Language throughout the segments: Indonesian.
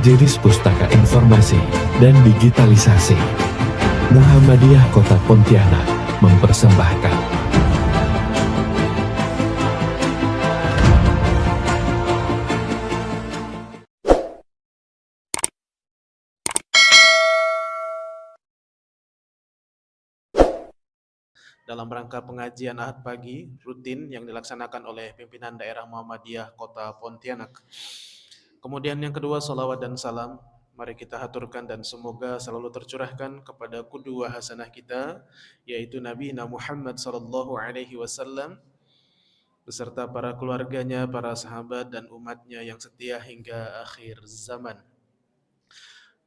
Majelis Pustaka Informasi dan Digitalisasi Muhammadiyah Kota Pontianak mempersembahkan dalam rangka pengajian Ahad pagi rutin yang dilaksanakan oleh pimpinan daerah Muhammadiyah Kota Pontianak. Kemudian yang kedua, salawat dan salam mari kita haturkan dan semoga selalu tercurahkan kepada qudwah hasanah kita, yaitu Nabi Muhammad sallallahu alaihi wasallam beserta para keluarganya, para sahabat dan umatnya yang setia hingga akhir zaman.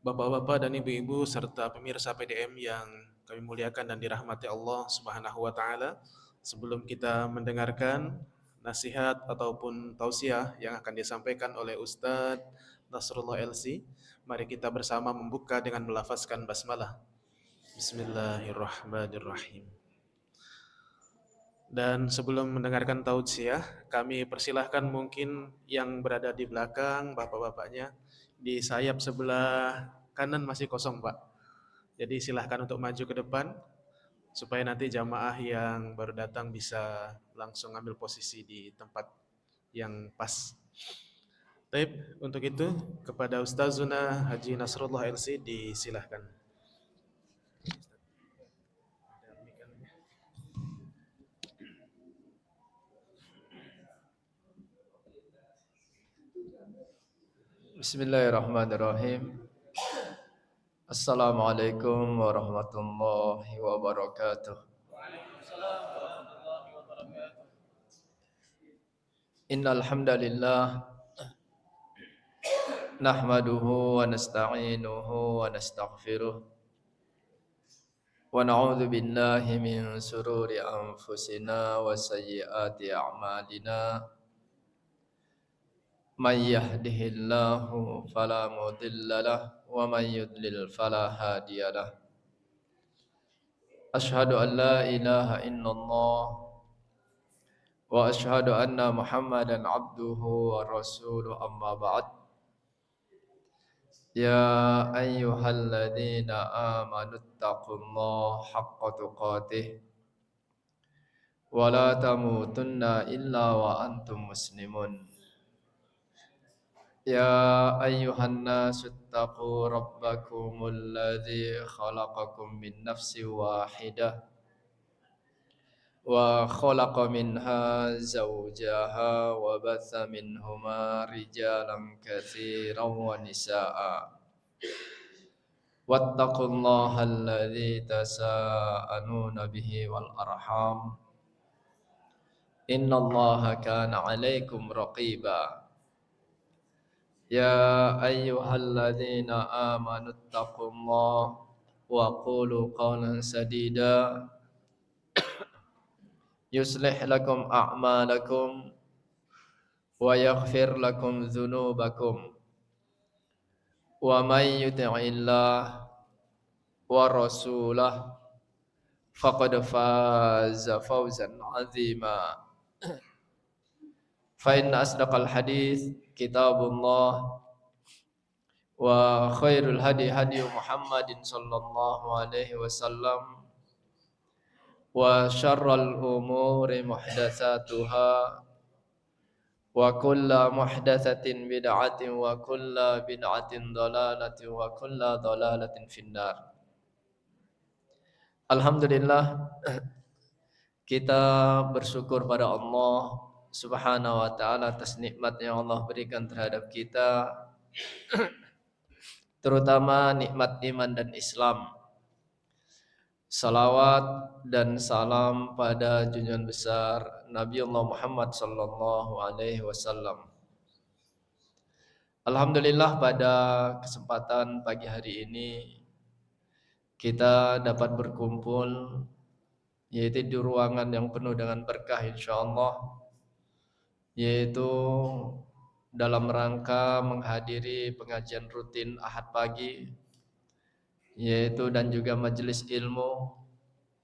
Bapak-bapak dan ibu-ibu serta pemirsa PDM yang kami muliakan dan dirahmati Allah Subhanahu wa taala, sebelum kita mendengarkan nasihat ataupun tausiah yang akan disampaikan oleh Ustadz Nasrullah LC, mari kita bersama membuka dengan melafazkan basmalah. Bismillahirrahmanirrahim. Dan sebelum mendengarkan tausiah, kami persilahkan mungkin yang berada di belakang, bapak-bapaknya, di sayap sebelah kanan masih kosong, Pak. Jadi silahkan untuk maju ke depan, supaya nanti jamaah yang baru datang bisa langsung ambil posisi di tempat yang pas. Baik, untuk itu kepada Ustazuna Haji Nasrullah LC disilahkan. Bismillahirrahmanirrahim. Assalamualaikum warahmatullahi wabarakatuh. Innal hamdalillah nahmaduhu wa nasta'inuhu wa nastaghfiruh wa na'udzu billahi min sururi anfusina wa sayyiati a'malina. Man yahdihillahu fala mudilla lahu wa man yudlil fala hadiya lahu. Asyhadu an la ilaha illallah wa asyhadu anna Muhammadan abduhu wa rasuluh, amma ba'd. Ya ayyuhalladzina amanu taqullaha haqqa tuqatih wa la tamutunna illa wa antum muslimun. Ya ayyuhan nasu taqu rabbakumul ladzi khalaqakum min nafsin wahidah wa khalaqa minha zawjaha wa batha minhuma rijalan katsiran wa nisaa'a. Wattaqullaha alladzi tasaaluna bihi wal arham. Innallaha kana 'alaikum raqiba. Ya ayyuhalladzina amanu taqullaha wa qulu qawlan sadida yuslih lakum a'malakum wa yaghfir lakum dzunubakum wa may yuti'illah wa rasulahu faqad faza fawzan 'azima. Fa inna asdaqal hadits kitabullah wa khairul hadi hadi Muhammadin sallallahu alaihi wasallam wa syarral umuri muhdatsatuha wa kullu muhdatsatin bid'atin wa kullu bid'atin dhalalatin wa kullu dhalalatin finnar. Alhamdulillah, kita bersyukur pada Allah Subhanahu wa taala atas nikmat yang Allah berikan terhadap kita, terutama nikmat iman dan Islam. Salawat dan salam pada junjungan besar Nabi Allah Muhammad sallallahu alaihi wasallam. Alhamdulillah, pada kesempatan pagi hari ini kita dapat berkumpul, yaitu di ruangan yang penuh dengan berkah insyaallah, yaitu dalam rangka menghadiri pengajian rutin Ahad pagi, yaitu dan juga majelis ilmu,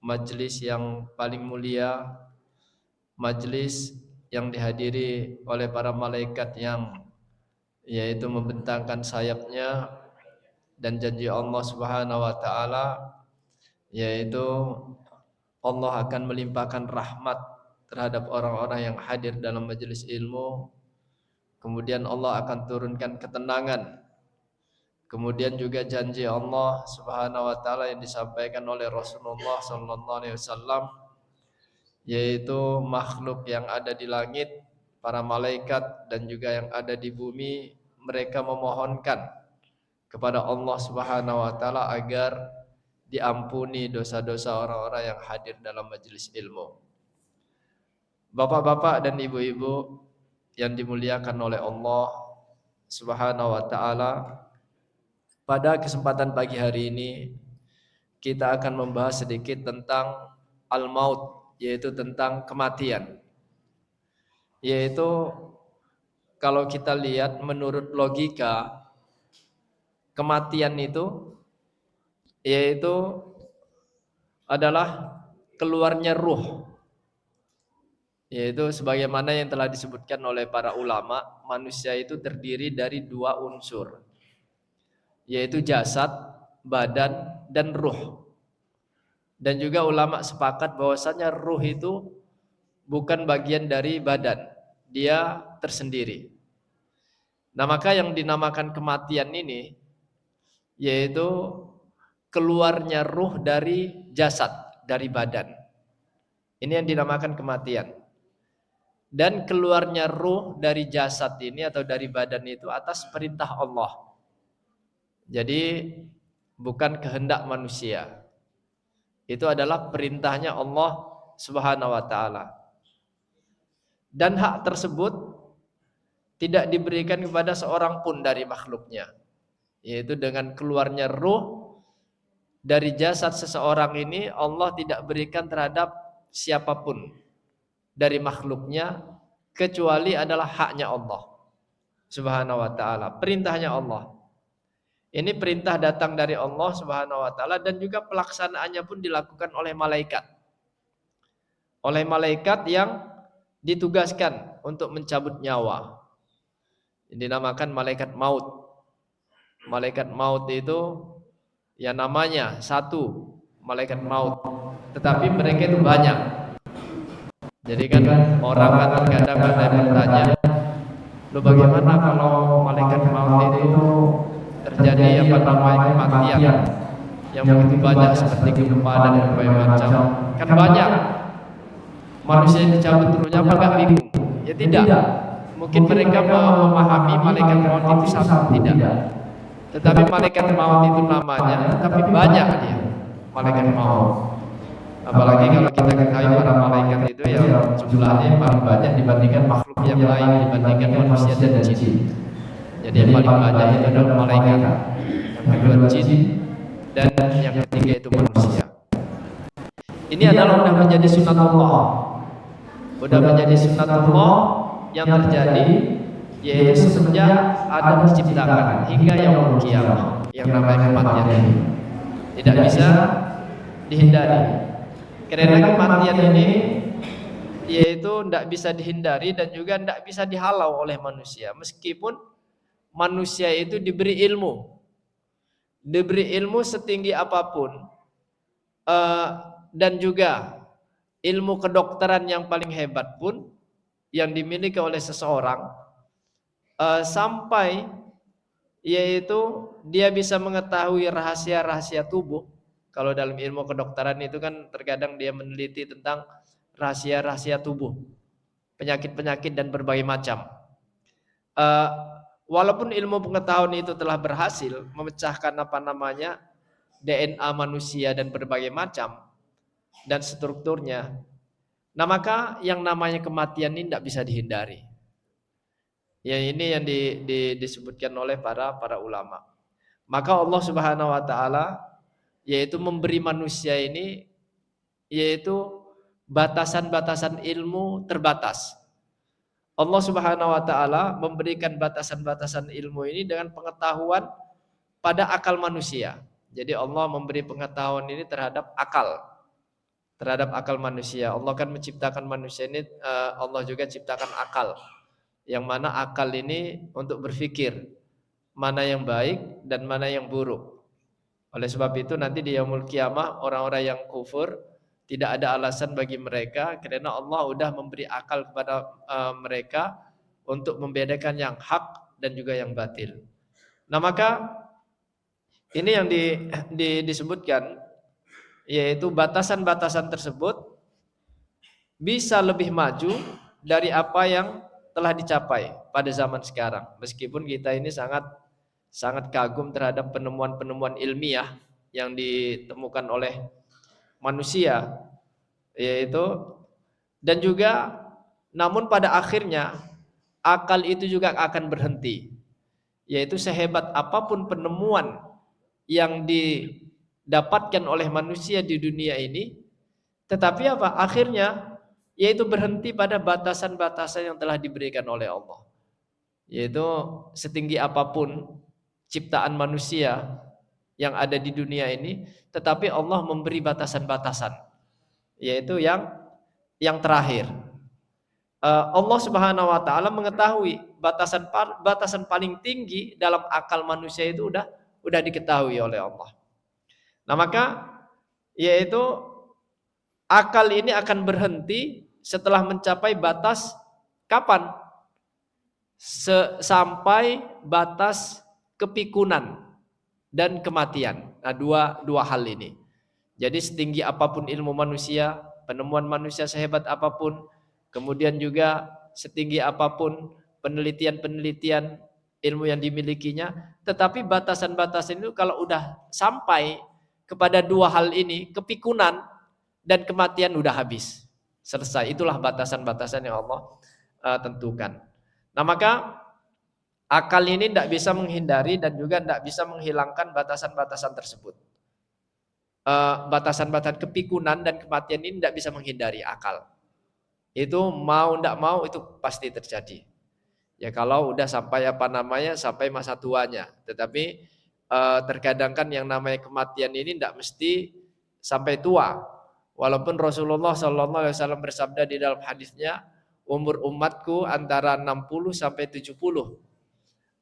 majelis yang paling mulia, majelis yang dihadiri oleh para malaikat yang yaitu membentangkan sayapnya, dan janji Allah Subhanahu wa taala yaitu Allah akan melimpahkan rahmat terhadap orang-orang yang hadir dalam majelis ilmu. Kemudian Allah akan turunkan ketenangan. Kemudian juga janji Allah Subhanahu wa taala yang disampaikan oleh Rasulullah sallallahu alaihi wasallam, yaitu makhluk yang ada di langit, para malaikat dan juga yang ada di bumi, mereka memohonkan kepada Allah Subhanahu wa taala agar diampuni dosa-dosa orang-orang yang hadir dalam majelis ilmu. Bapak-bapak dan ibu-ibu yang dimuliakan oleh Allah Subhanahu wa taala, pada kesempatan pagi hari ini kita akan membahas sedikit tentang al-maut, yaitu tentang kematian. Yaitu kalau kita lihat menurut logika, kematian itu yaitu adalah keluarnya ruh. Yaitu sebagaimana yang telah disebutkan oleh para ulama, manusia itu terdiri dari dua unsur, yaitu jasad, badan, dan ruh. Dan juga ulama sepakat bahwasanya ruh itu bukan bagian dari badan, dia tersendiri. Nah, maka yang dinamakan kematian ini yaitu keluarnya ruh dari jasad, dari badan. Ini yang dinamakan kematian. Dan keluarnya ruh dari jasad ini atau dari badan itu atas perintah Allah. Jadi bukan kehendak manusia. Itu adalah perintahnya Allah Subhanahu wa taala. Dan hak tersebut tidak diberikan kepada seorang pun dari makhluknya. Yaitu dengan keluarnya ruh dari jasad seseorang ini, Allah tidak berikan terhadap siapapun dari makhluknya, kecuali adalah haknya Allah Subhanahu wa taala, perintahnya Allah. Ini perintah datang dari Allah Subhanahu wa taala dan juga pelaksanaannya pun dilakukan oleh malaikat. Oleh malaikat yang ditugaskan untuk mencabut nyawa. Ini dinamakan malaikat maut. Malaikat maut itu ya namanya satu, malaikat maut. Tetapi mereka itu banyak. Jadi kan orang kan terkadang ada yang bertanya, "Lu bagaimana kalau malaikat maut itu terjadi apa namanya kematian yang begitu banyak seperti gempa dan berbagai macam?" Kan banyak. Manusia yang dicabut ruhnya apa enggak bingung? Ya tidak. Mungkin mereka memahami malaikat maut itu satu, tidak. Tetapi malaikat maut itu namanya, tapi banyak dia malaikat maut. Apalagi kalau kita ketahui para malaikat itu yang jumlahnya paling banyak dibandingkan makhluk yang lain, dibandingkan manusia dan jin. Jadi yang paling banyak itu adalah malaikat, yang kedua jin, dan yang ketiga itu manusia. Ini adalah sudah menjadi sunatullah, sudah menjadi sunatullah yang terjadi, yaitu semenjak Adam diciptakan hingga yaumul qiyamah, yang namanya kematian ini tidak bisa dihindari. Karena kematian ini yaitu tidak bisa dihindari dan juga tidak bisa dihalau oleh manusia. Meskipun manusia itu diberi ilmu setinggi apapun, dan juga ilmu kedokteran yang paling hebat pun yang dimiliki oleh seseorang, sampai yaitu dia bisa mengetahui rahasia-rahasia tubuh. Kalau dalam ilmu kedokteran itu kan terkadang dia meneliti tentang rahasia-rahasia tubuh, penyakit-penyakit dan berbagai macam. Walaupun ilmu pengetahuan itu telah berhasil memecahkan apa namanya DNA manusia dan berbagai macam dan strukturnya, nah maka yang namanya kematian ini tidak bisa dihindari. Ya ini yang disebutkan oleh para ulama. Maka Allah Subhanahu wa taala yaitu memberi manusia ini yaitu batasan-batasan ilmu terbatas. Allah Subhanahu wa taala memberikan batasan-batasan ilmu ini dengan pengetahuan pada akal manusia. Jadi Allah memberi pengetahuan ini terhadap akal manusia. Allah kan menciptakan manusia ini, Allah juga ciptakan akal. Yang mana akal ini untuk berpikir mana yang baik dan mana yang buruk. Oleh sebab itu nanti di yaumul kiamah orang-orang yang kufur tidak ada alasan bagi mereka karena Allah sudah memberi akal kepada mereka untuk membedakan yang hak dan juga yang batil. Nah, maka ini yang disebutkan, yaitu batasan-batasan tersebut bisa lebih maju dari apa yang telah dicapai pada zaman sekarang. Meskipun kita ini sangat kagum terhadap penemuan-penemuan ilmiah yang ditemukan oleh manusia, yaitu dan juga namun pada akhirnya akal itu juga akan berhenti, yaitu sehebat apapun penemuan yang didapatkan oleh manusia di dunia ini, tetapi apa akhirnya yaitu berhenti pada batasan-batasan yang telah diberikan oleh Allah, yaitu setinggi apapun ciptaan manusia yang ada di dunia ini, tetapi Allah memberi batasan-batasan, yaitu yang terakhir. Allah Subhanahu wa taala mengetahui batasan paling tinggi dalam akal manusia itu udah diketahui oleh Allah. Nah, maka yaitu akal ini akan berhenti setelah mencapai batas kapan? Sampai batas kepikunan dan kematian. Nah, dua hal ini. Jadi setinggi apapun ilmu manusia, penemuan manusia sehebat apapun, kemudian juga setinggi apapun penelitian-penelitian ilmu yang dimilikinya, tetapi batasan-batasan itu kalau udah sampai kepada dua hal ini, kepikunan dan kematian, udah habis. Selesai. Itulah batasan-batasan yang Allah tentukan. Nah, maka akal ini tidak bisa menghindari dan juga tidak bisa menghilangkan batasan-batasan tersebut. Batasan-batasan kepikunan dan kematian ini tidak bisa menghindari akal. Itu mau tidak mau itu pasti terjadi. Ya kalau udah sampai sampai masa tuanya. Tetapi terkadang kan yang namanya kematian ini tidak mesti sampai tua. Walaupun Rasulullah SAW bersabda di dalam hadisnya, umur umatku antara 60 sampai 70.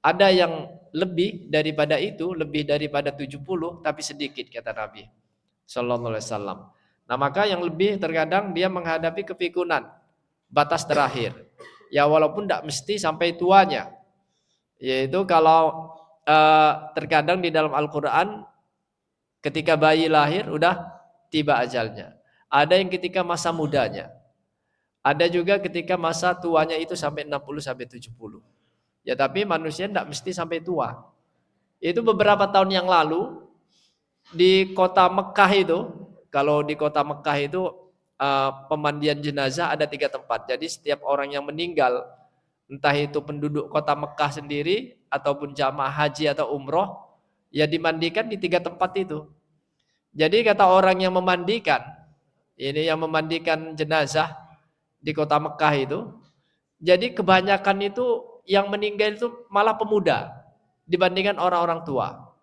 Ada yang lebih daripada itu, lebih daripada 70, tapi sedikit kata Nabi sallallahu alaihi wasallam. Nah, maka yang lebih terkadang dia menghadapi kepikunan, batas terakhir. Ya walaupun tidak mesti sampai tuanya. Yaitu kalau terkadang di dalam Al-Qur'an ketika bayi lahir udah tiba ajalnya. Ada yang ketika masa mudanya. Ada juga ketika masa tuanya itu sampai 60 sampai 70. Ya tapi manusia tidak mesti sampai tua. Itu beberapa tahun yang lalu di kota Mekah itu, kalau di kota Mekah itu pemandian jenazah ada 3 tempat. Jadi setiap orang yang meninggal, entah itu penduduk kota Mekah sendiri ataupun jamaah haji atau umroh, ya dimandikan di 3 tempat itu. Jadi kata orang yang memandikan, ini yang memandikan jenazah di kota Mekah itu, jadi kebanyakan itu yang meninggal itu malah pemuda dibandingkan orang-orang tua.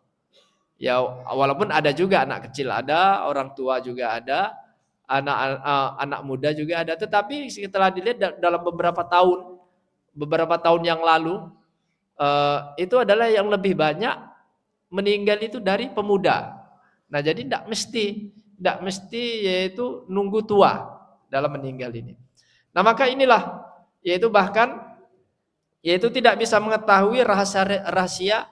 Ya walaupun ada juga anak kecil ada, orang tua juga ada, anak muda juga ada, tetapi setelah dilihat dalam beberapa tahun yang lalu itu adalah yang lebih banyak meninggal itu dari pemuda. Nah, jadi tidak mesti yaitu nunggu tua dalam meninggal ini. Nah, maka inilah yaitu bahkan yaitu tidak bisa mengetahui rahasia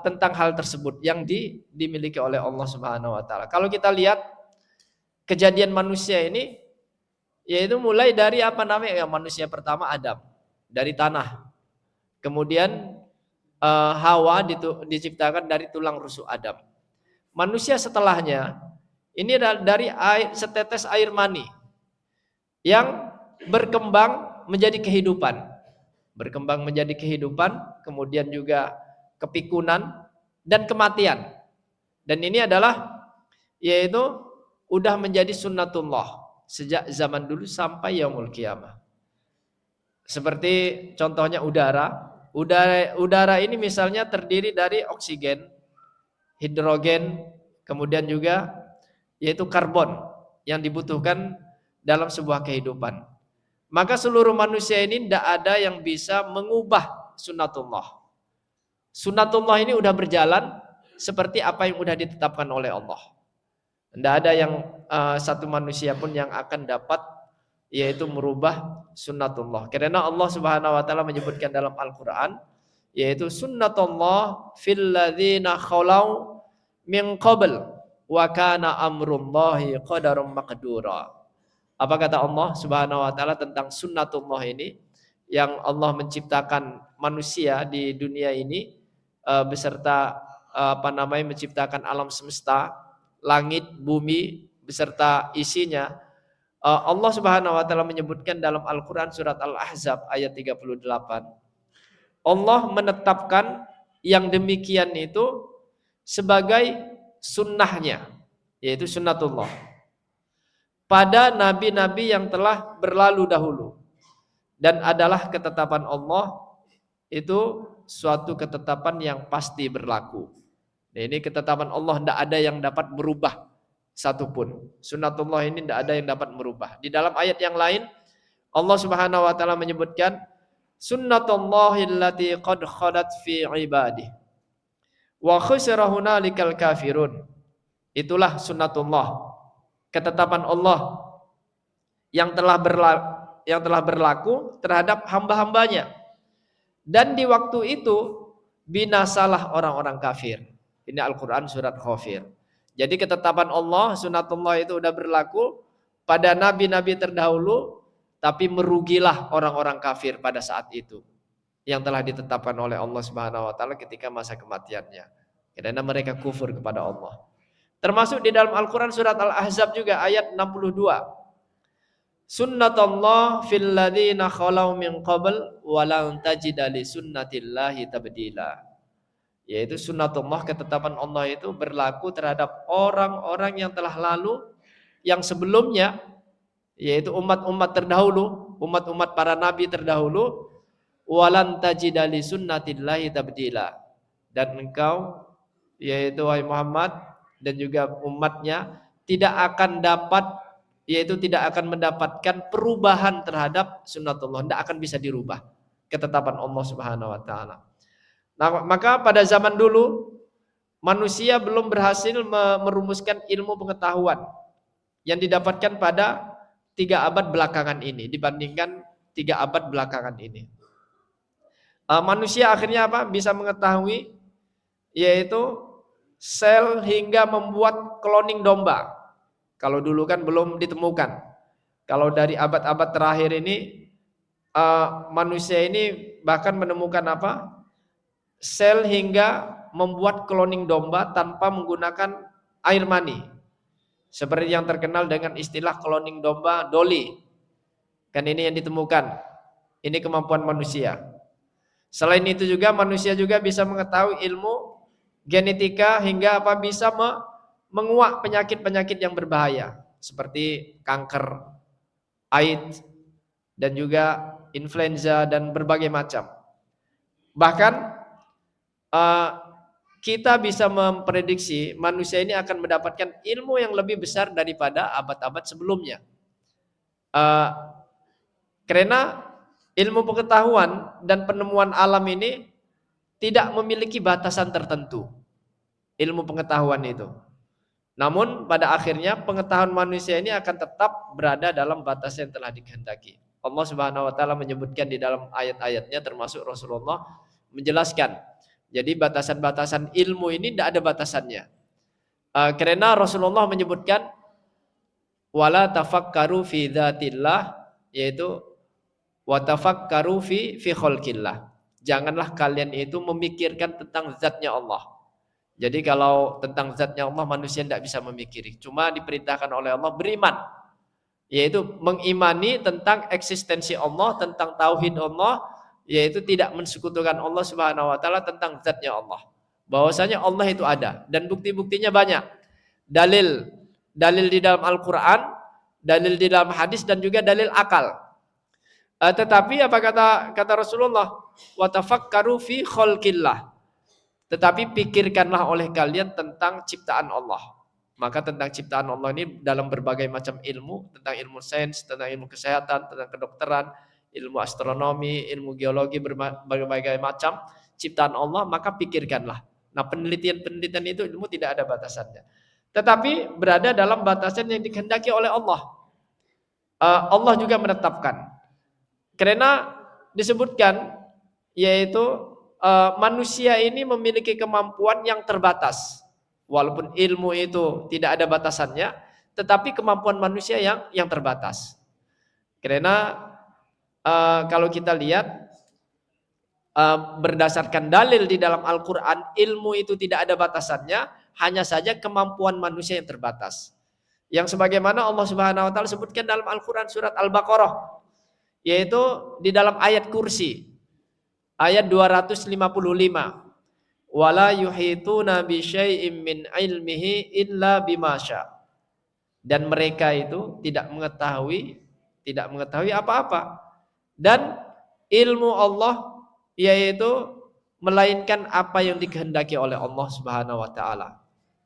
tentang hal tersebut yang dimiliki oleh Allah Subhanahu wa taala. Kalau kita lihat kejadian manusia ini yaitu mulai dari manusia pertama Adam dari tanah. Kemudian Hawa diciptakan dari tulang rusuk Adam. Manusia setelahnya ini dari setetes air mani yang berkembang menjadi kehidupan, kemudian juga kepikunan dan kematian. Dan ini adalah yaitu udah menjadi sunnatullah sejak zaman dulu sampai yaumul kiamah. Seperti contohnya udara ini misalnya terdiri dari oksigen, hidrogen, kemudian juga yaitu karbon yang dibutuhkan dalam sebuah kehidupan. maka seluruh manusia ini tidak ada yang bisa mengubah sunnatullah. Sunnatullah ini udah berjalan seperti apa yang udah ditetapkan oleh Allah. Tidak ada yang satu manusia pun yang akan dapat yaitu merubah sunnatullah. Karena Allah Subhanahu wa taala menyebutkan dalam Al-Qur'an yaitu sunnatullah fil ladzina khalau min qabl wa kana amrullahi qadarum maqdura. Apa kata Allah Subhanahu wa taala tentang sunnatullah ini yang Allah menciptakan manusia di dunia ini beserta menciptakan alam semesta, langit, bumi beserta isinya. Allah Subhanahu wa taala menyebutkan dalam Al-Qur'an surat Al-Ahzab ayat 38. Allah menetapkan yang demikian itu sebagai sunnahnya, yaitu sunnatullah pada nabi-nabi yang telah berlalu dahulu, dan adalah ketetapan Allah itu suatu ketetapan yang pasti berlaku. Nah, ini ketetapan Allah, tidak ada yang dapat merubah satupun. Sunnatullah ini tidak ada yang dapat merubah. Di dalam ayat yang lain Allah Subhanahu wa taala menyebutkan sunnatullahi allati qad khalat fi ibadihi wa khusira hunalikal kafirun. Itulah sunnatullah, ketetapan Allah yang telah berlaku terhadap hamba-hambanya, dan di waktu itu binasalah orang-orang kafir. Ini Al-Quran surat Ghafir. Jadi ketetapan Allah, sunnatullah itu sudah berlaku pada nabi-nabi terdahulu, tapi merugilah orang-orang kafir pada saat itu yang telah ditetapkan oleh Allah Subhanahu wa taala ketika masa kematiannya, karena mereka kufur kepada Allah. Termasuk di dalam Al-Quran surat Al-Ahzab juga ayat 62. Sunnatullah fil ladzina khalau min qabl wa lan tajida li sunnatillahi tabdila. Yaitu sunnatullah, ketetapan Allah itu berlaku terhadap orang-orang yang telah lalu, yang sebelumnya, yaitu umat-umat terdahulu, umat-umat para nabi terdahulu. Wa lan tajida li sunnatillahi tabdila. Dan engkau, yaitu wahai Muhammad dan juga umatnya, tidak akan mendapatkan perubahan terhadap sunnatullah, tidak akan bisa dirubah ketetapan Allah Subhanahu wa taala. Nah, maka pada zaman dulu manusia belum berhasil merumuskan ilmu pengetahuan yang didapatkan pada 3 abad belakangan ini dibandingkan 3 abad belakangan ini. Manusia akhirnya bisa mengetahui yaitu sel hingga membuat kloning domba. Kalau dulu kan belum ditemukan. Kalau dari abad-abad terakhir ini manusia ini bahkan menemukan sel hingga membuat kloning domba tanpa menggunakan air mani. Seperti yang terkenal dengan istilah kloning domba Dolly. Kan ini yang ditemukan. Ini kemampuan manusia. Selain itu juga manusia juga bisa mengetahui ilmu genetika hingga bisa menguak penyakit-penyakit yang berbahaya seperti kanker, AIDS, dan juga influenza dan berbagai macam. Bahkan kita bisa memprediksi manusia ini akan mendapatkan ilmu yang lebih besar daripada abad-abad sebelumnya. Karena ilmu pengetahuan dan penemuan alam ini tidak memiliki batasan tertentu, ilmu pengetahuan itu. Namun pada akhirnya pengetahuan manusia ini akan tetap berada dalam batas yang telah dikehendaki. Allah Subhanahu wa taala menyebutkan di dalam ayat-ayatnya, termasuk Rasulullah menjelaskan. Jadi batasan-batasan ilmu ini tidak ada batasannya. Karena Rasulullah menyebutkan wala tafakkaru fi dzatillah, yaitu wa tafakkaru fi khalqillah. Janganlah kalian itu memikirkan tentang zatnya Allah. Jadi kalau tentang zatnya Allah manusia tidak bisa memikiri. Cuma diperintahkan oleh Allah beriman. Yaitu mengimani tentang eksistensi Allah, tentang tauhid Allah, yaitu tidak mensekutukan Allah Subhanahu wa taala, tentang zatnya Allah. Bahwasanya Allah itu ada dan bukti-buktinya banyak. Dalil di dalam Al-Qur'an, dalil di dalam hadis, dan juga dalil akal. Tetapi apa kata Rasulullah, wa tafakkaru fi khalqillah. Tetapi pikirkanlah oleh kalian tentang ciptaan Allah. Maka tentang ciptaan Allah ini dalam berbagai macam ilmu, tentang ilmu sains, tentang ilmu kesehatan, tentang kedokteran, ilmu astronomi, ilmu geologi, berbagai macam ciptaan Allah, maka pikirkanlah. Nah, penelitian-penelitian itu ilmu tidak ada batasannya. Tetapi berada dalam batasan yang dikehendaki oleh Allah. Allah juga menetapkan. Karena disebutkan yaitu manusia ini memiliki kemampuan yang terbatas. Walaupun ilmu itu tidak ada batasannya, tetapi kemampuan manusia yang terbatas. Karena kalau kita lihat berdasarkan dalil di dalam Al-Quran, ilmu itu tidak ada batasannya, hanya saja kemampuan manusia yang terbatas. Yang sebagaimana Allah Subhanahu wa taala sebutkan dalam Al-Quran surat Al-Baqarah, yaitu di dalam ayat kursi, ayat 255. Wala yuhituna bi syai'im min ilmihi illa bima syaa. Dan mereka itu tidak mengetahui apa-apa. Dan ilmu Allah yaitu melainkan apa yang dikehendaki oleh Allah Subhanahu wa taala.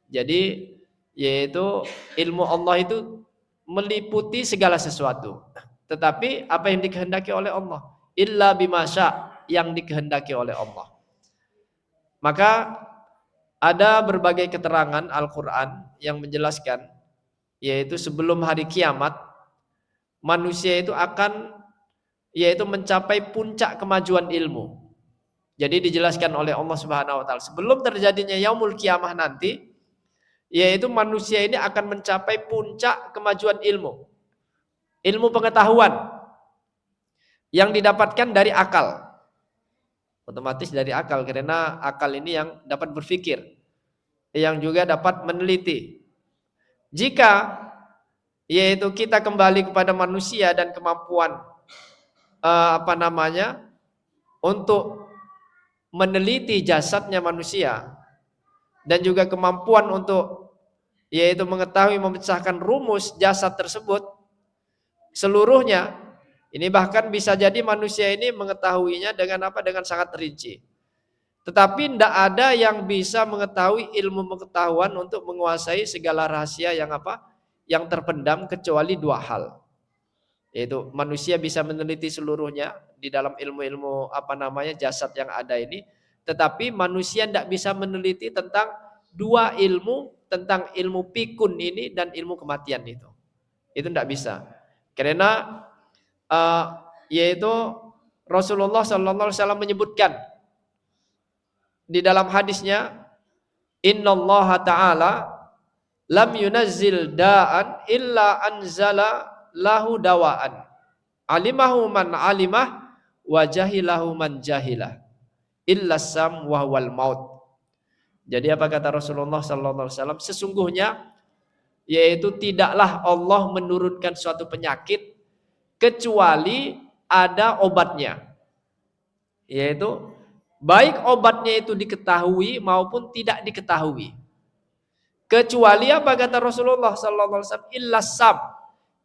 Jadi yaitu ilmu Allah itu meliputi segala sesuatu. Tetapi apa yang dikehendaki oleh Allah, illa bima syaa, yang dikehendaki oleh Allah. Maka ada berbagai keterangan Al-Quran yang menjelaskan, yaitu sebelum hari kiamat manusia itu akan yaitu mencapai puncak kemajuan ilmu. Jadi dijelaskan oleh Allah Subhanahu wa taala sebelum terjadinya yaumul kiamah nanti, yaitu manusia ini akan mencapai puncak kemajuan ilmu. Ilmu pengetahuan yang didapatkan dari akal. Otomatis dari akal, karena akal ini yang dapat berpikir, yang juga dapat meneliti. Jika yaitu kita kembali kepada manusia dan kemampuan untuk meneliti jasadnya manusia, dan juga kemampuan untuk yaitu mengetahui memecahkan rumus jasad tersebut seluruhnya. Ini bahkan bisa jadi manusia ini mengetahuinya dengan sangat rinci. Tetapi tidak ada yang bisa mengetahui ilmu pengetahuan untuk menguasai segala rahasia yang terpendam kecuali dua hal. Yaitu manusia bisa meneliti seluruhnya di dalam ilmu-ilmu jasad yang ada ini, tetapi manusia tidak bisa meneliti tentang dua ilmu, tentang ilmu pikun ini dan ilmu kematian itu. Itu tidak bisa. Karena yaitu Rasulullah sallallahu alaihi wasallam menyebutkan di dalam hadisnya, innallaha ta'ala lam yunazzil da'an illa anzala lahu dawaan alimahu man alimah wa jahilahu man jahilah illa sam wa huwal maut. Jadi apa kata Rasulullah sallallahu alaihi wasallam? Sesungguhnya yaitu tidaklah Allah menurunkan suatu penyakit kecuali ada obatnya. Yaitu baik obatnya itu diketahui maupun tidak diketahui. Kecuali apa kata Rasulullah sallallahu alaihi wasallam? Illa sam,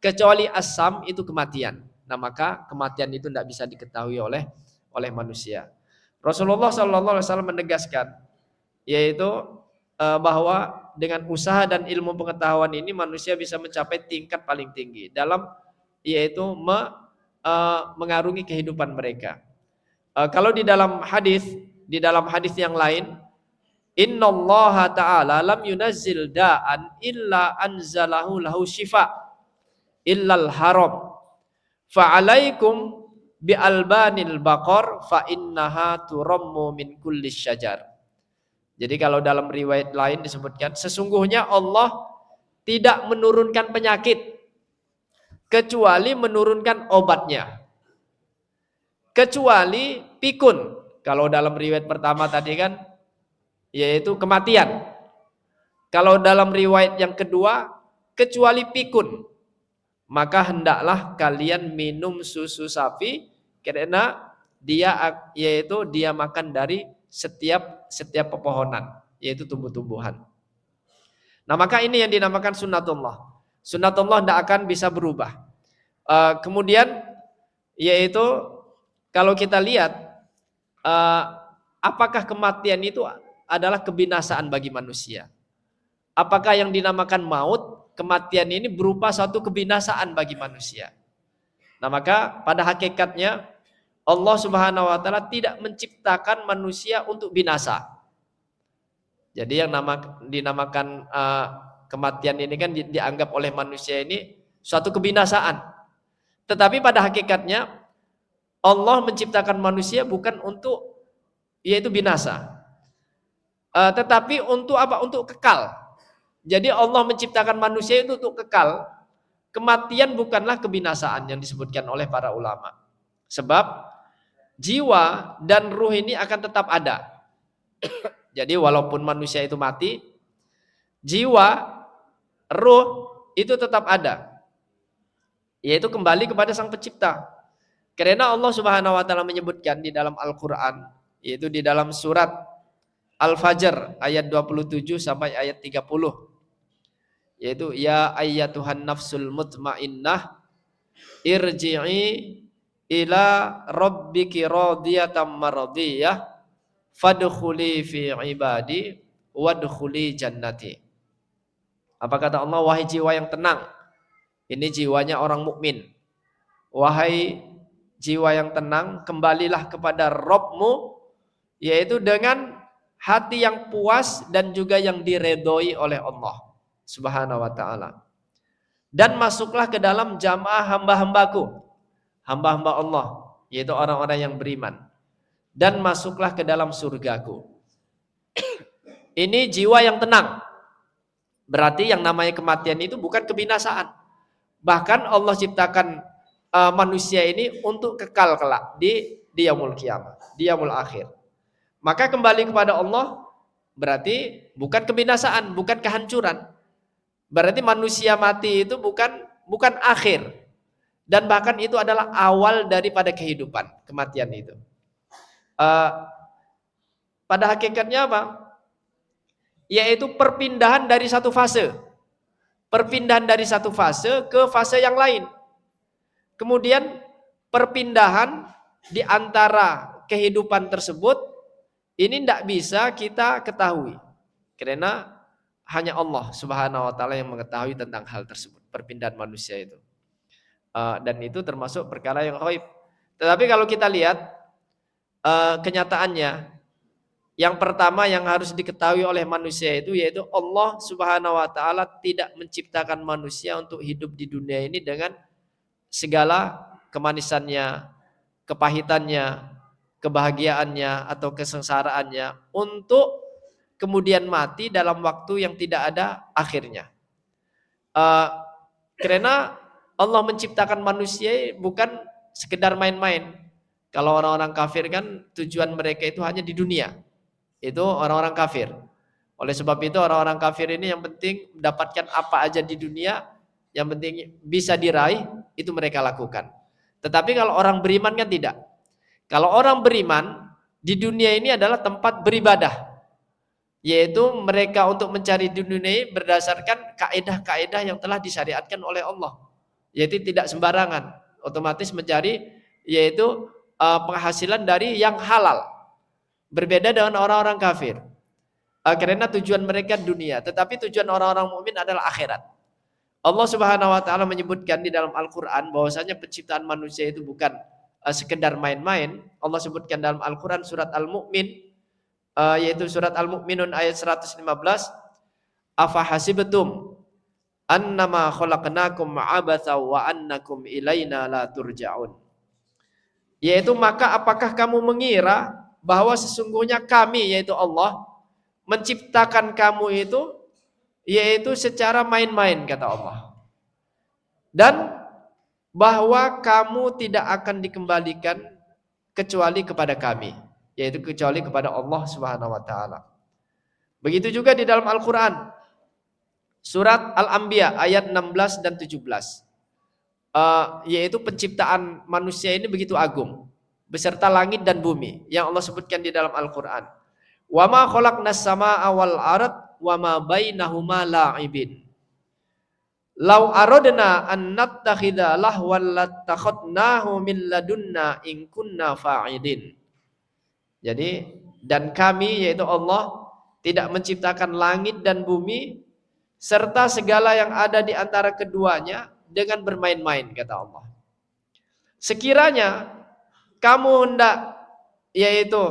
kecuali asam itu kematian. Nah, maka kematian itu tidak bisa diketahui oleh manusia. Rasulullah sallallahu alaihi wasallam menegaskan yaitu bahwa dengan usaha dan ilmu pengetahuan ini manusia bisa mencapai tingkat paling tinggi dalam yaitu mengarungi kehidupan mereka. Kalau di dalam hadis yang lain, innallaha ta'ala lam yunazzil da'an illa anzalahu lahu shifa illal haram fa'alaikum bi albanil baqar fa innaha turammu min kulli syajar. Jadi kalau dalam riwayat lain disebutkan, sesungguhnya Allah tidak menurunkan penyakit kecuali menurunkan obatnya. Kecuali pikun. Kalau dalam riwayat pertama tadi kan yaitu kematian. Kalau dalam riwayat yang kedua kecuali pikun. Maka hendaklah kalian minum susu sapi karena dia makan dari setiap pepohonan, yaitu tumbuh-tumbuhan. Nah, maka ini yang dinamakan sunnatullah. Sunnatullah tidak akan bisa berubah. Kemudian yaitu kalau kita lihat apakah kematian itu adalah kebinasaan bagi manusia? apakah yang dinamakan maut, kematian ini berupa suatu kebinasaan bagi manusia. Nah, maka pada hakikatnya Allah Subhanahu wa taala tidak menciptakan manusia untuk binasa. Jadi yang dinamakan kematian ini kan dianggap oleh manusia ini suatu kebinasaan. Tetapi pada hakikatnya Allah menciptakan manusia bukan untuk yaitu binasa. Tetapi untuk apa? Untuk kekal. Jadi Allah menciptakan manusia itu untuk kekal. Kematian bukanlah kebinasaan yang disebutkan oleh para ulama. Sebab jiwa dan ruh ini akan tetap ada. Jadi walaupun manusia itu mati, jiwa, ruh itu tetap ada. Yaitu kembali kepada Sang Pencipta. Karena Allah Subhanahu wa taala menyebutkan di dalam Al-Qur'an, yaitu di dalam surat Al-Fajr ayat 27 sampai ayat 30. Yaitu ya ayyatuhan nafsul mutmainnah irji'i ila rabbiki radiyatan mardiyah fadkhuli fi ibadi wadkhuli jannati. Apa kata Allah? Wahai jiwa yang tenang. Ini jiwanya orang mukmin. Wahai jiwa yang tenang, kembalilah kepada Rabbmu, yaitu dengan hati yang puas dan juga yang diredoi oleh Allah Subhanahu wa ta'ala. Dan masuklah ke dalam jamaah hamba-hambaku, hamba-hamba Allah, yaitu orang-orang yang beriman. Dan masuklah ke dalam surgaku. Ini jiwa yang tenang. Berarti yang namanya kematian itu bukan kebinasaan. Bahkan Allah ciptakan manusia ini untuk kekal kelak di yaumul qiyamah, di yaumul akhir. Maka kembali kepada Allah berarti bukan kebinasaan, bukan kehancuran. Berarti manusia mati itu bukan akhir. Dan bahkan itu adalah awal daripada kehidupan, kematian itu. Pada hakikatnya apa? Yaitu perpindahan dari satu fase. Perpindahan dari satu fase ke fase yang lain. Kemudian perpindahan di antara kehidupan tersebut ini tidak bisa kita ketahui. Karena hanya Allah Subhanahu wa taala yang mengetahui tentang hal tersebut, perpindahan manusia itu. Dan itu termasuk perkara yang ghaib. Tetapi kalau kita lihat kenyataannya, yang pertama yang harus diketahui oleh manusia itu yaitu Allah Subhanahu wa taala tidak menciptakan manusia untuk hidup di dunia ini dengan segala kemanisannya, kepahitannya, kebahagiaannya atau kesengsaraannya untuk kemudian mati dalam waktu yang tidak ada akhirnya. Karena Allah menciptakan manusia bukan sekedar main-main. Kalau orang-orang kafir kan tujuan mereka itu hanya di dunia. Itu orang-orang kafir. Oleh sebab itu orang-orang kafir ini yang penting mendapatkan apa aja di dunia, yang penting bisa diraih, itu mereka lakukan. Tetapi kalau orang beriman kan tidak. Kalau orang beriman di dunia ini adalah tempat beribadah. Yaitu mereka untuk mencari di dunia ini berdasarkan kaedah-kaedah yang telah disyariatkan oleh Allah. Yaitu tidak sembarangan. Otomatis mencari yaitu penghasilan dari yang halal. Berbeda dengan orang-orang kafir. Karena tujuan mereka dunia, tetapi tujuan orang-orang mukmin adalah akhirat. Allah Subhanahu wa taala menyebutkan di dalam Al-Qur'an bahwasanya penciptaan manusia itu bukan sekedar main-main. Allah sebutkan dalam Al-Qur'an surat Al-Mu'min, yaitu surat Al-Mu'minun ayat 115, afa hasibtum annama khalaqnakum abatha wa annakum ilaina la turja'un. Yaitu maka apakah kamu mengira bahwa sesungguhnya kami yaitu Allah menciptakan kamu itu yaitu secara main-main, kata Allah. Dan bahwa kamu tidak akan dikembalikan kecuali kepada kami, yaitu kecuali kepada Allah Subhanahu wa taala. Begitu juga di dalam Al-Qur'an. Surat Al-Anbiya ayat 16 dan 17. Yaitu penciptaan manusia ini begitu agung, beserta langit dan bumi yang Allah sebutkan di dalam Al-Qur'an. Wa ma khalaqnas samaa'a wal ard wa ma bainahuma la'ibin. Lau aradna an nattakhidha lahwan lattakhadnahu min ladunna in kunna fa'idin. Jadi dan kami yaitu Allah tidak menciptakan langit dan bumi serta segala yang ada di antara keduanya dengan bermain-main, kata Allah. Sekiranya kamu hendak yaitu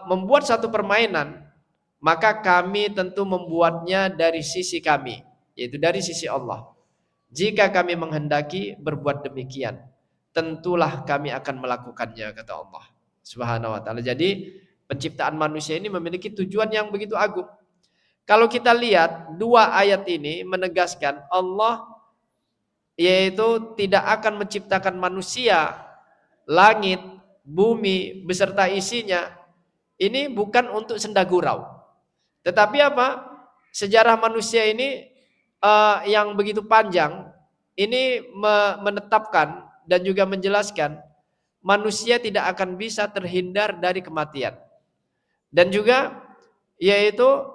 membuat satu permainan, maka kami tentu membuatnya dari sisi kami, yaitu dari sisi Allah. Jika kami menghendaki berbuat demikian, tentulah kami akan melakukannya, kata Allah Subhanahu wa taala. Jadi penciptaan manusia ini memiliki tujuan yang begitu agung. Kalau kita lihat dua ayat ini menegaskan Allah yaitu tidak akan menciptakan manusia, langit, bumi beserta isinya. Ini bukan untuk senda gurau. Tetapi apa? Sejarah manusia ini yang begitu panjang ini menetapkan dan juga menjelaskan manusia tidak akan bisa terhindar dari kematian. Dan juga yaitu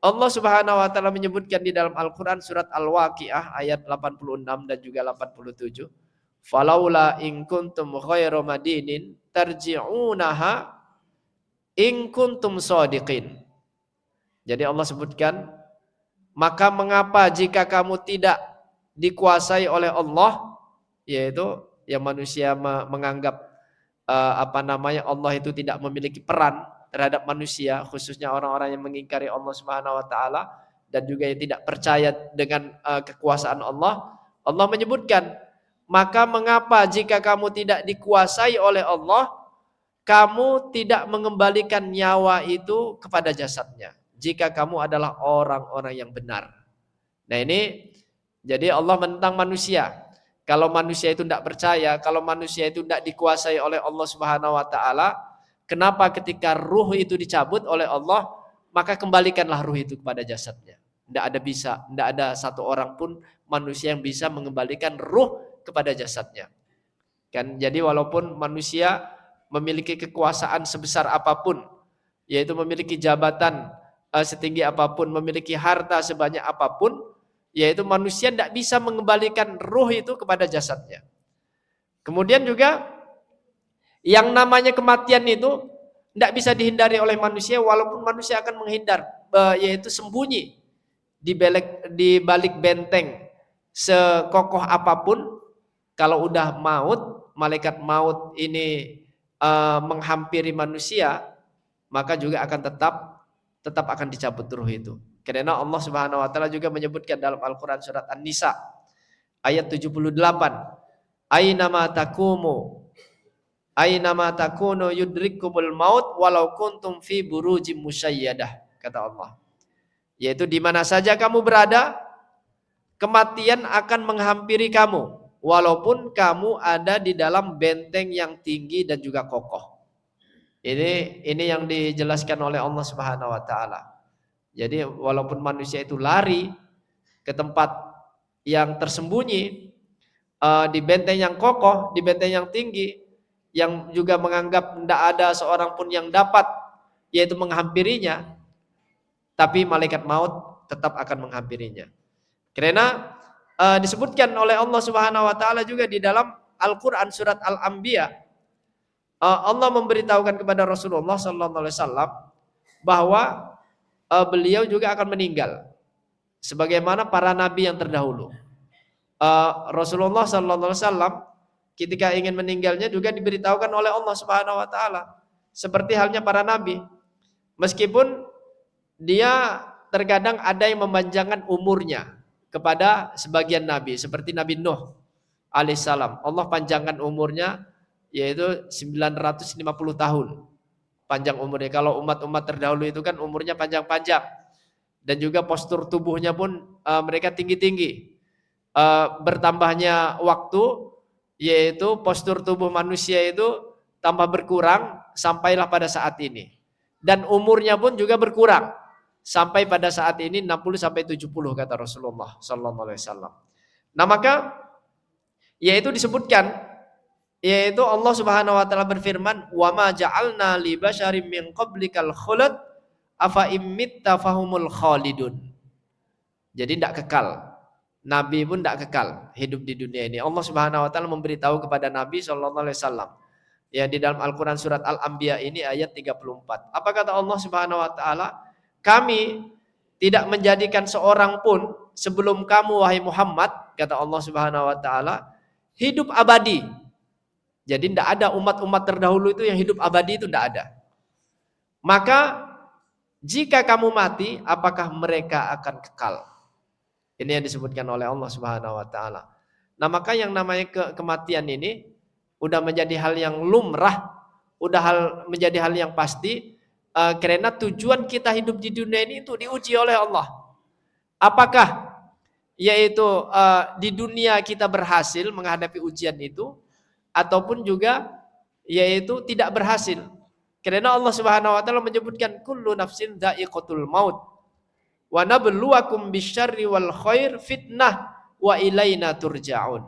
Allah Subhanahu wa taala menyebutkan di dalam Al-Qur'an surat Al-Waqiah ayat 86 dan juga 87. Falaula in kuntum ghairu madinin tarji'unaha in kuntum shadiqin. Jadi Allah sebutkan, maka mengapa jika kamu tidak dikuasai oleh Allah, yaitu yang manusia menganggap Allah itu tidak memiliki peran terhadap manusia, khususnya orang-orang yang mengingkari Allah Subhanahu wa taala dan juga yang tidak percaya dengan kekuasaan Allah. Allah menyebutkan, maka mengapa jika kamu tidak dikuasai oleh Allah, kamu tidak mengembalikan nyawa itu kepada jasadnya jika kamu adalah orang-orang yang benar. Nah ini jadi Allah menentang manusia. Kalau manusia itu tidak percaya, kalau manusia itu tidak dikuasai oleh Allah Subhanahu wa taala, kenapa ketika ruh itu dicabut oleh Allah, maka kembalikanlah ruh itu kepada jasadnya. Tidak ada satu orang pun manusia yang bisa mengembalikan ruh kepada jasadnya. Kan jadi walaupun manusia memiliki kekuasaan sebesar apapun, yaitu memiliki jabatan setinggi apapun, memiliki harta sebanyak apapun, yaitu manusia tidak bisa mengembalikan ruh itu kepada jasadnya. Kemudian juga yang namanya kematian itu tidak bisa dihindari oleh manusia, walaupun manusia akan menghindar, yaitu sembunyi di balik benteng sekokoh apapun. Kalau udah maut, malaikat maut ini menghampiri manusia, maka juga akan tetap akan dicabut ruh itu. Karena Allah Subhanahu wa taala juga menyebutkan dalam Al-Qur'an surat An-Nisa ayat 78, Ainama takunu yudrikumul maut walau kuntum fi burujim musyayyadah, kata Allah. Yaitu di mana saja kamu berada, kematian akan menghampiri kamu walaupun kamu ada di dalam benteng yang tinggi dan juga kokoh. Ini yang dijelaskan oleh Allah Subhanahu wa taala. Jadi walaupun manusia itu lari ke tempat yang tersembunyi, di benteng yang kokoh, di benteng yang tinggi, yang juga menganggap tidak ada seorang pun yang dapat yaitu menghampirinya, tapi malaikat maut tetap akan menghampirinya. Karena disebutkan oleh Allah Subhanahu wa taala juga di dalam Al-Qur'an surat Al-Anbiya, Allah memberitahukan kepada Rasulullah sallallahu alaihi wasallam bahwa beliau juga akan meninggal sebagaimana para nabi yang terdahulu. Rasulullah sallallahu alaihi wasallam ketika ingin meninggalnya juga diberitahukan oleh Allah Subhanahu wa taala seperti halnya para nabi. Meskipun dia terkadang ada yang memanjangkan umurnya kepada sebagian nabi seperti Nabi Nuh alaihissalam. Allah panjangkan umurnya yaitu 950 tahun. Panjang umurnya. Kalau umat-umat terdahulu itu kan umurnya panjang-panjang. Dan juga postur tubuhnya pun mereka tinggi-tinggi. Bertambahnya waktu, yaitu postur tubuh manusia itu tambah berkurang sampailah pada saat ini. Dan umurnya pun juga berkurang. Sampai pada saat ini 60-70 kata Rasulullah SAW. Nah maka, yaitu disebutkan, yaitu Allah Subhanahu wa taala berfirman, "Wa ma ja'alna li basyarin min qablikal khulud afa immitta fahumul khalidun." Jadi tidak kekal. Nabi pun tidak kekal hidup di dunia ini. Allah Subhanahu wa taala memberitahu kepada Nabi sallallahu alaihi wasallam. Ya di dalam Al-Qur'an surat Al-Anbiya ini ayat 34. Apa kata Allah Subhanahu wa taala? Kami tidak menjadikan seorang pun sebelum kamu wahai Muhammad, kata Allah Subhanahu wa taala, hidup abadi. Jadi tidak ada umat-umat terdahulu itu yang hidup abadi, itu tidak ada. Maka jika kamu mati, apakah mereka akan kekal? Ini yang disebutkan oleh Allah Subhanahu wa taala. Nah, maka yang namanya kematian ini udah menjadi hal yang lumrah, menjadi hal yang pasti, karena tujuan kita hidup di dunia ini untuk diuji oleh Allah. Apakah yaitu di dunia kita berhasil menghadapi ujian itu, ataupun juga yaitu tidak berhasil. Karena Allah Subhanahu wa taala menyebutkan kullu nafsin dha'iqatul maut wa nabluwakum bisyarri wal khair fitnah wa ilaina turja'un.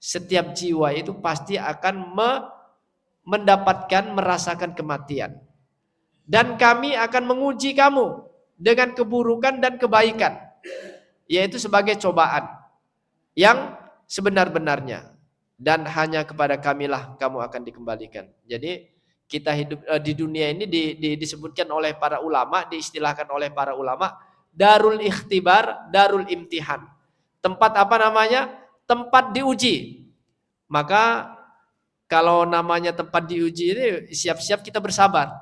Setiap jiwa itu pasti akan merasakan kematian. Dan kami akan menguji kamu dengan keburukan dan kebaikan, yaitu sebagai cobaan yang sebenar-benarnya. Dan hanya kepada kamilah kamu akan dikembalikan. Jadi kita hidup di dunia ini disebutkan oleh para ulama, diistilahkan oleh para ulama, darul ikhtibar, darul imtihan. Tempat apa namanya? Tempat diuji. Maka kalau namanya tempat diuji ini, siap-siap kita bersabar.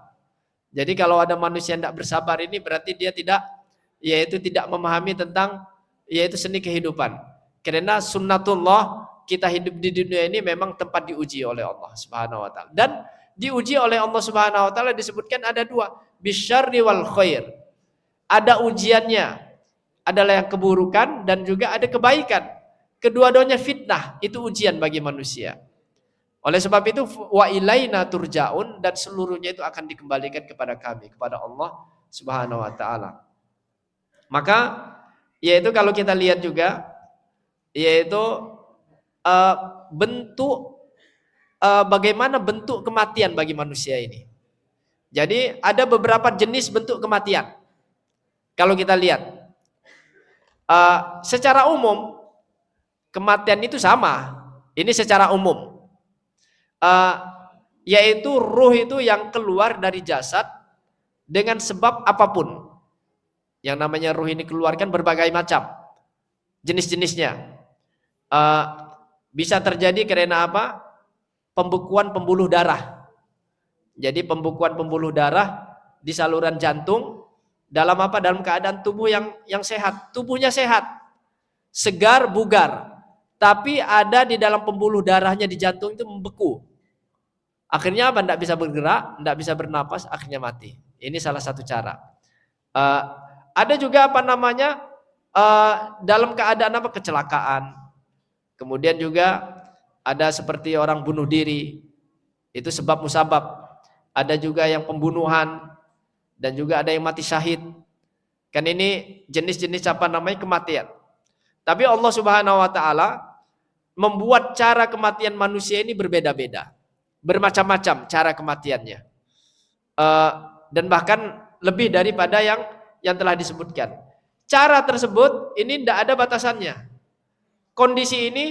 Jadi kalau ada manusia yang tidak bersabar ini berarti dia tidak memahami tentang yaitu seni kehidupan. Karena sunnatullah, kita hidup di dunia ini memang tempat diuji oleh Allah Subhanahu wa taala. Dan diuji oleh Allah Subhanahu wa taala disebutkan ada dua, bisyarri wal khair. Ada ujiannya, adalah yang keburukan dan juga ada kebaikan. Kedua-duanya fitnah, itu ujian bagi manusia. Oleh sebab itu wa ilaina turja'un, dan seluruhnya itu akan dikembalikan kepada kami, kepada Allah Subhanahu wa taala. Maka yaitu kalau kita lihat juga yaitu bagaimana bentuk kematian bagi manusia ini. Jadi ada beberapa jenis bentuk kematian. Kalau kita lihat secara umum kematian itu sama. Ini secara umum, yaitu ruh itu yang keluar dari jasad dengan sebab apapun. Yang namanya ruh ini keluarkan berbagai macam jenis-jenisnya. Bisa terjadi karena apa? Pembekuan pembuluh darah. Jadi pembekuan pembuluh darah di saluran jantung dalam apa? Dalam keadaan tubuh yang sehat. Tubuhnya sehat, segar, bugar. Tapi ada di dalam pembuluh darahnya di jantung itu membeku. Akhirnya apa? Tidak bisa bergerak, tidak bisa bernapas, akhirnya mati. Ini salah satu cara. Ada juga apa namanya? Dalam keadaan apa? Kecelakaan. Kemudian juga ada seperti orang bunuh diri, itu sebab musabab. Ada juga yang pembunuhan, dan juga ada yang mati syahid. Kan ini jenis-jenis apa namanya kematian. Tapi Allah Subhanahu wa taala membuat cara kematian manusia ini berbeda-beda. Bermacam-macam cara kematiannya. Dan bahkan lebih daripada yang telah disebutkan. Cara tersebut ini tidak ada batasannya. Kondisi ini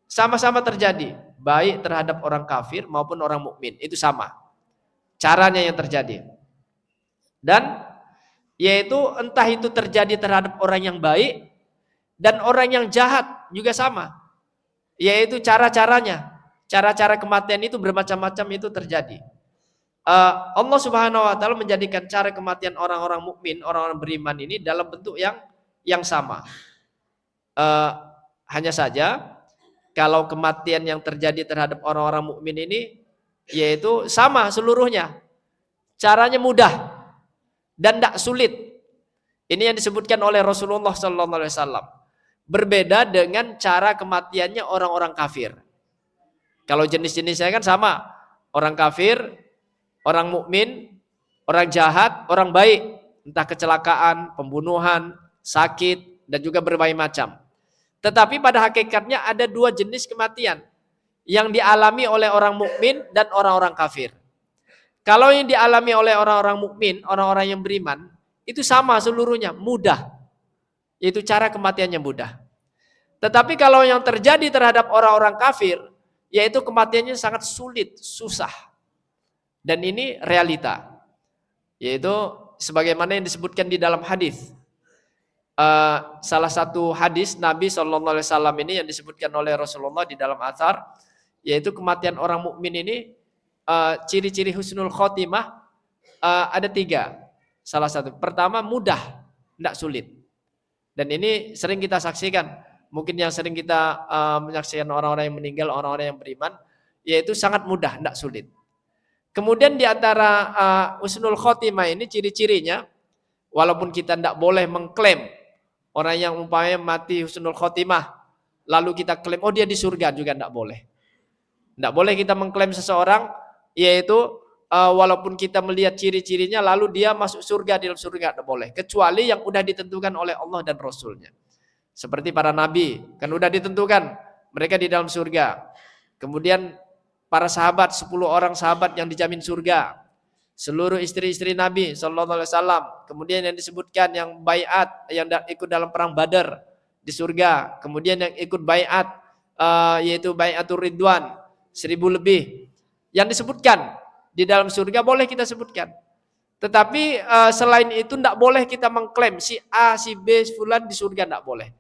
sama-sama terjadi, baik terhadap orang kafir maupun orang mukmin, itu sama caranya yang terjadi. Dan yaitu entah itu terjadi terhadap orang yang baik dan orang yang jahat juga sama, yaitu cara-caranya, cara-cara kematian itu bermacam-macam itu terjadi. Allah Subhanahu wa taala menjadikan cara kematian orang-orang mukmin, orang-orang beriman ini dalam bentuk yang sama. Hanya saja kalau kematian yang terjadi terhadap orang-orang mukmin ini yaitu sama seluruhnya. Caranya mudah dan tidak sulit. Ini yang disebutkan oleh Rasulullah sallallahu alaihi wasallam. Berbeda dengan cara kematiannya orang-orang kafir. Kalau jenis-jenisnya kan sama. Orang kafir, orang mukmin, orang jahat, orang baik. Entah kecelakaan, pembunuhan, sakit, dan juga berbagai macam. Tetapi pada hakikatnya ada dua jenis kematian yang dialami oleh orang mukmin dan orang-orang kafir. Kalau yang dialami oleh orang-orang mukmin, orang-orang yang beriman, itu sama seluruhnya, mudah. Yaitu cara kematiannya mudah. Tetapi kalau yang terjadi terhadap orang-orang kafir, yaitu kematiannya sangat sulit, susah. Dan ini realita. Yaitu sebagaimana yang disebutkan di dalam hadis. salah satu hadis Nabi SAW ini yang disebutkan oleh Rasulullah di dalam athar, yaitu kematian orang mukmin ini ciri-ciri husnul khotimah ada 3. Salah satu, pertama mudah, tidak sulit. Dan ini sering kita saksikan. Mungkin yang sering kita menyaksikan orang-orang yang meninggal, orang-orang yang beriman, yaitu sangat mudah, tidak sulit. Kemudian di antara husnul khotimah ini ciri-cirinya, walaupun kita tidak boleh mengklaim orang yang umpamanya mati husnul khotimah, lalu kita klaim, oh dia di surga, juga tidak boleh. Tidak boleh kita mengklaim seseorang, yaitu walaupun kita melihat ciri-cirinya, lalu dia masuk surga, di dalam surga, tidak boleh. Kecuali yang sudah ditentukan oleh Allah dan Rasulnya. Seperti para nabi, kan sudah ditentukan, mereka di dalam surga. Kemudian para sahabat, 10 orang sahabat yang dijamin surga. Seluruh istri-istri Nabi SAW. Kemudian yang disebutkan yang baiat, yang ikut dalam perang Badar di surga. Kemudian yang ikut baiat, yaitu baiatur ridwan, 1000 lebih. Yang disebutkan di dalam surga boleh kita sebutkan. Tetapi selain itu tidak boleh kita mengklaim si A, si B, si fulan di surga, tidak boleh.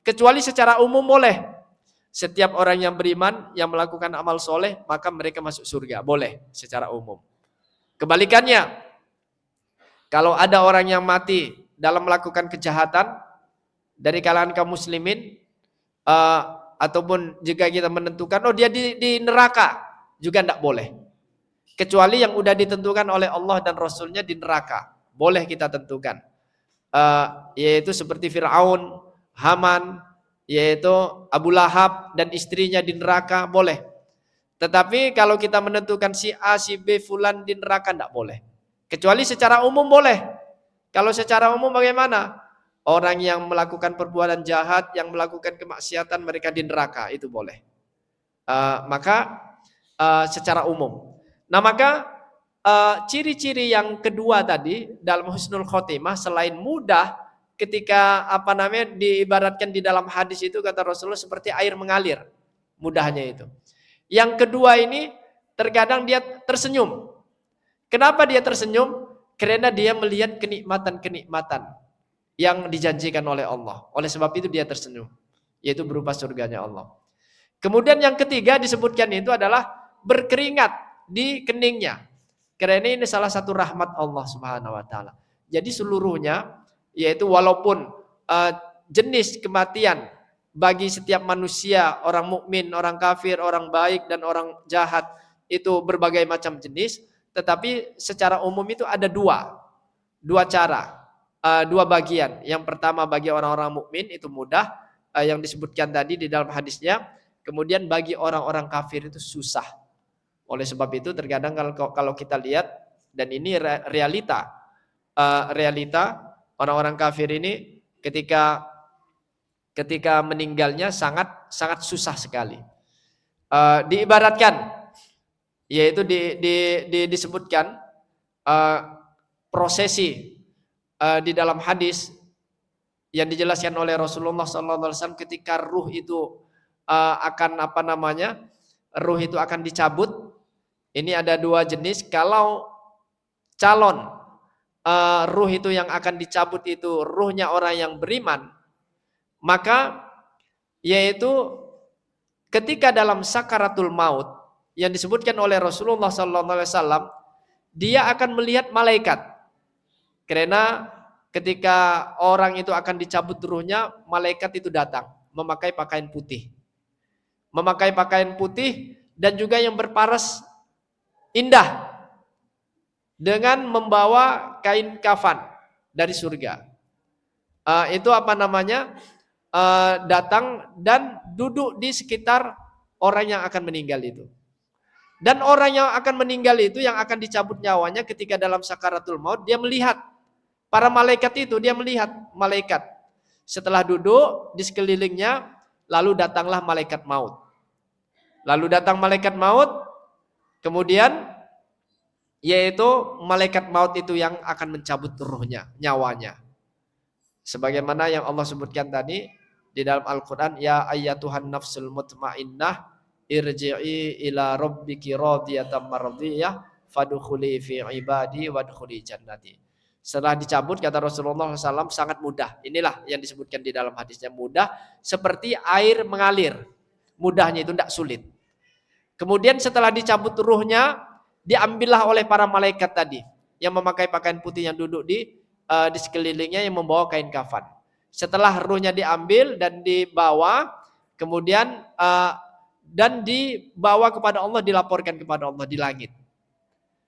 Kecuali secara umum boleh. Setiap orang yang beriman, yang melakukan amal soleh, maka mereka masuk surga. Boleh secara umum. Kebalikannya, kalau ada orang yang mati dalam melakukan kejahatan dari kalangan kaum muslimin, ataupun jika kita menentukan, oh dia di neraka, juga tidak boleh. Kecuali yang sudah ditentukan oleh Allah dan Rasulnya di neraka, boleh kita tentukan. Yaitu seperti Fir'aun, Haman, yaitu Abu Lahab dan istrinya di neraka, boleh. Tetapi kalau kita menentukan si A, si B, fulan di neraka, tidak boleh. Kecuali secara umum boleh. Kalau secara umum bagaimana? Orang yang melakukan perbuatan jahat, yang melakukan kemaksiatan, mereka di neraka, itu boleh. Maka secara umum. Nah maka ciri-ciri yang kedua tadi dalam husnul khotimah, selain mudah, ketika diibaratkan di dalam hadis itu kata Rasulullah seperti air mengalir, mudahnya itu. Yang kedua ini terkadang dia tersenyum. Kenapa dia tersenyum? Karena dia melihat kenikmatan-kenikmatan yang dijanjikan oleh Allah. Oleh sebab itu dia tersenyum, yaitu berupa surganya Allah. Kemudian yang ketiga disebutkan itu adalah berkeringat di keningnya. Karena ini salah satu rahmat Allah Subhanahu wa taala. Jadi seluruhnya, yaitu walaupun jenis kematian bagi setiap manusia, orang mukmin, orang kafir, orang baik dan orang jahat itu berbagai macam jenis, tetapi secara umum itu ada dua cara, dua bagian. Yang pertama bagi orang-orang mukmin itu mudah, yang disebutkan tadi di dalam hadisnya. Kemudian bagi orang-orang kafir itu susah. Oleh sebab itu terkadang kalau kita lihat, dan ini realita orang-orang kafir ini ketika meninggalnya sangat susah sekali. Diibaratkan, yaitu disebutkan prosesi di dalam hadis yang dijelaskan oleh Rasulullah SAW ketika ruh itu ruh itu akan dicabut. Ini ada 2 jenis. Kalau calon ruh itu yang akan dicabut itu ruhnya orang yang beriman, maka yaitu ketika dalam sakaratul maut yang disebutkan oleh Rasulullah SAW, dia akan melihat malaikat. Karena ketika orang itu akan dicabut ruhnya, malaikat itu datang memakai pakaian putih. Memakai pakaian putih dan juga yang berparas indah, dengan membawa kain kafan dari surga. Itu datang dan duduk di sekitar orang yang akan meninggal itu. Dan orang yang akan meninggal itu, yang akan dicabut nyawanya ketika dalam sakaratul maut, dia melihat para malaikat itu, dia melihat malaikat. Setelah duduk di sekelilingnya, lalu datanglah malaikat maut. Lalu datang malaikat maut, kemudian yaitu malaikat maut itu yang akan mencabut ruhnya, nyawanya. Sebagaimana yang Allah sebutkan tadi di dalam Al-Quran, ya ayyatuhan nafsul mutmainnah irji'i ila rabbiki radiyatan mardiyah fadkhuli fi ibadi wadkhuli jannati. Setelah dicabut, kata Rasulullah SAW, sangat mudah. Inilah yang disebutkan di dalam hadisnya, mudah seperti air mengalir. Mudahnya itu tidak sulit. Kemudian setelah dicabut ruhnya, diambillah oleh para malaikat tadi yang memakai pakaian putih yang duduk di sekelilingnya yang membawa kain kafan. Setelah ruhnya diambil dan dibawa, kemudian dan dibawa kepada Allah, dilaporkan kepada Allah di langit.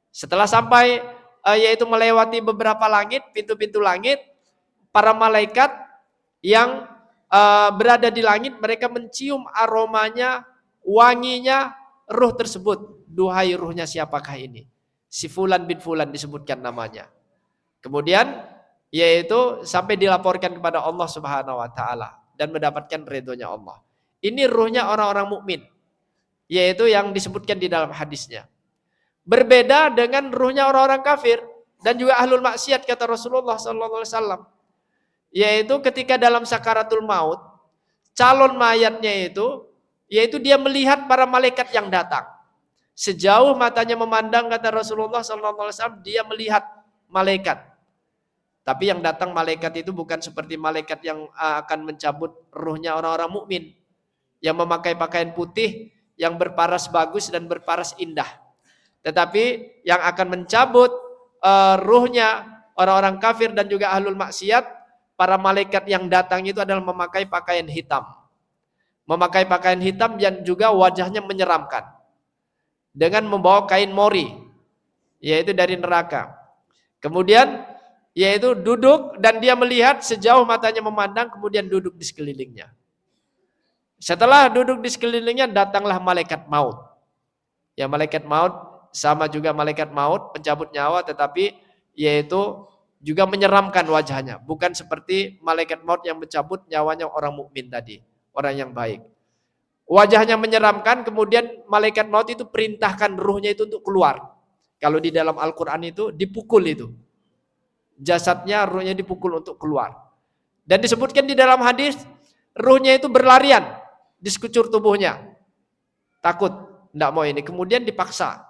Setelah sampai yaitu melewati beberapa langit, pintu-pintu langit, para malaikat yang berada di langit, mereka mencium aromanya, wanginya ruh tersebut. Duhai ruhnya siapakah ini? Si Fulan bin Fulan disebutkan namanya. Kemudian yaitu sampai dilaporkan kepada Allah Subhanahu wa taala dan mendapatkan ridhonya Allah. Ini ruhnya orang-orang mukmin, yaitu yang disebutkan di dalam hadisnya. Berbeda dengan ruhnya orang-orang kafir dan juga ahlul maksiat, kata Rasulullah SAW. Yaitu ketika dalam sakaratul maut, calon mayatnya itu, yaitu dia melihat para malaikat yang datang. Sejauh matanya memandang, kata Rasulullah SAW, dia melihat malaikat. Tapi yang datang malaikat itu bukan seperti malaikat yang akan mencabut ruhnya orang-orang mukmin, yang memakai pakaian putih, yang berparas bagus dan berparas indah. Tetapi yang akan mencabut ruhnya orang-orang kafir dan juga ahlul maksiat, para malaikat yang datang itu adalah memakai pakaian hitam. Memakai pakaian hitam dan juga wajahnya menyeramkan. Dengan membawa kain mori, yaitu dari neraka. Kemudian yaitu duduk dan dia melihat sejauh matanya memandang, kemudian duduk di sekelilingnya. Setelah duduk di sekelilingnya, datanglah malaikat maut. Ya, malaikat maut sama juga malaikat maut, pencabut nyawa, tetapi yaitu juga menyeramkan wajahnya. Bukan seperti malaikat maut yang mencabut nyawanya orang mukmin tadi, orang yang baik. Wajahnya menyeramkan, kemudian malaikat maut itu perintahkan ruhnya itu untuk keluar. Kalau di dalam Al-Quran itu dipukul itu. Jasadnya, ruhnya dipukul untuk keluar. Dan disebutkan di dalam hadis, ruhnya itu berlarian di sekujur tubuhnya. Takut, tidak mau ini. Kemudian dipaksa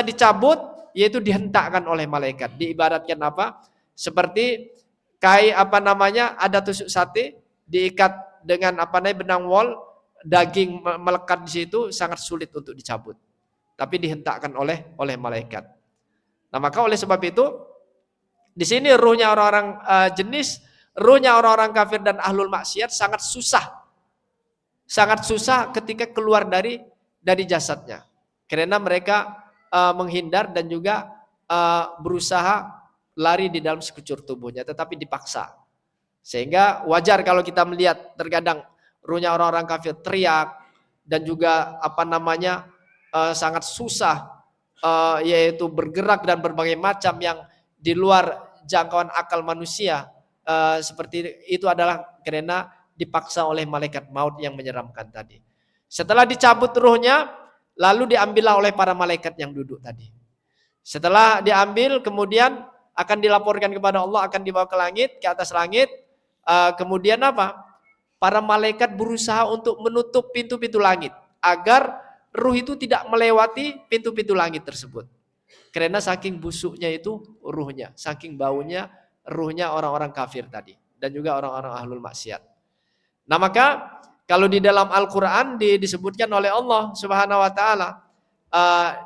dicabut, yaitu dihentakkan oleh malaikat. Diibaratkan apa? Seperti ada tusuk sate diikat dengan benang wol, daging melekat di situ, sangat sulit untuk dicabut. Tapi dihentakkan oleh malaikat. Nah, maka oleh sebab itu di sini ruhnya orang-orang ruhnya orang-orang kafir dan ahlul maksiat sangat susah ketika keluar dari jasadnya. Karena mereka menghindar dan juga berusaha lari di dalam sekujur tubuhnya, tetapi dipaksa. Sehingga wajar kalau kita melihat terkadang ruhnya orang-orang kafir teriak dan juga sangat susah yaitu bergerak dan berbagai macam yang di luar jangkauan akal manusia. Seperti itu adalah karena dipaksa oleh malaikat maut yang menyeramkan tadi. Setelah dicabut ruhnya, lalu diambillah oleh para malaikat yang duduk tadi. Setelah diambil, kemudian akan dilaporkan kepada Allah, akan dibawa ke langit, ke atas langit. Kemudian apa? Para malaikat berusaha untuk menutup pintu-pintu langit, agar ruh itu tidak melewati pintu-pintu langit tersebut. Karena saking busuknya itu ruhnya, saking baunya ruhnya orang-orang kafir tadi, dan juga orang-orang ahlul maksiat. Nah, maka kalau di dalam Al-Quran disebutkan oleh Allah Subhanahu wa taala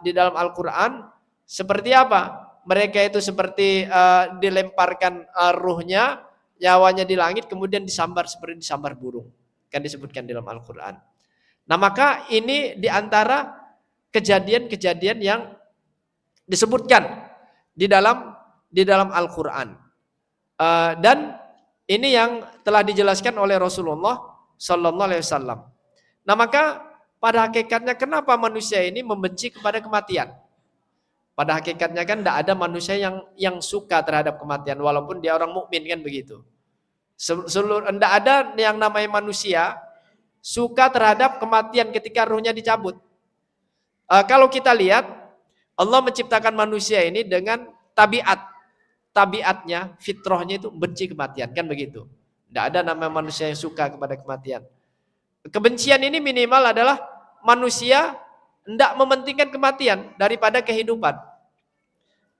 di dalam Al-Quran seperti apa? Mereka itu seperti dilemparkan ruhnya, nyawanya di langit, kemudian disambar seperti disambar burung. Kan disebutkan dalam Al-Quran. Nah, maka ini diantara kejadian-kejadian yang disebutkan di dalam Al-Quran. Dan ini yang telah dijelaskan oleh Rasulullah Sallallahu Alaihi Wasallam. Nah, maka pada hakikatnya kenapa manusia ini membenci kepada kematian? Pada hakikatnya kan tidak ada manusia yang suka terhadap kematian, walaupun dia orang mukmin kan begitu. Tidak ada yang namanya manusia suka terhadap kematian ketika ruhnya dicabut. Kalau kita lihat, Allah menciptakan manusia ini dengan tabiatnya, fitrahnya itu benci kematian, kan begitu. Tidak ada nama manusia yang suka kepada kematian. Kebencian ini minimal adalah manusia tidak mementingkan kematian daripada kehidupan.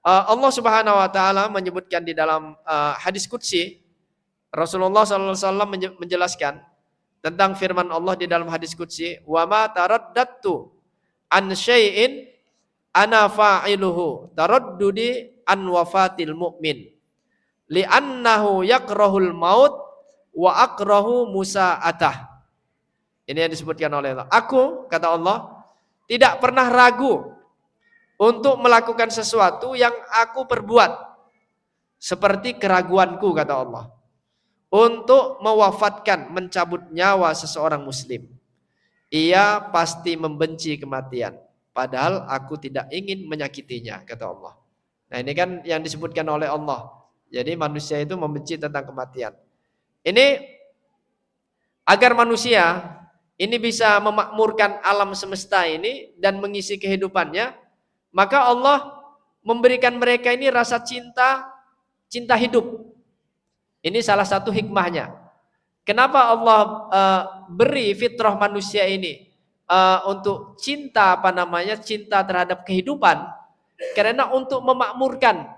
Allah Subhanahu wa taala menyebutkan di dalam hadis qudsi, Rasulullah sallallahu alaihi wasallam menjelaskan tentang firman Allah di dalam hadis qudsi, "Wa ma taraddadtu an syai'in ana fa'iluhu taraddudi an wafatil mu'min li'annahu yakrahul maut wa akrahu musa'atah." Ini yang disebutkan oleh Allah. Aku, kata Allah, tidak pernah ragu untuk melakukan sesuatu yang aku perbuat seperti keraguanku, kata Allah, untuk mewafatkan, mencabut nyawa seseorang muslim. Ia pasti membenci kematian, padahal aku tidak ingin menyakitinya, kata Allah. Nah, ini kan yang disebutkan oleh Allah. Jadi manusia itu membenci tentang kematian. Ini agar manusia ini bisa memakmurkan alam semesta ini dan mengisi kehidupannya, maka Allah memberikan mereka ini rasa cinta hidup. Ini salah satu hikmahnya. Kenapa Allah beri fitrah manusia ini untuk cinta cinta terhadap kehidupan? Karena untuk memakmurkan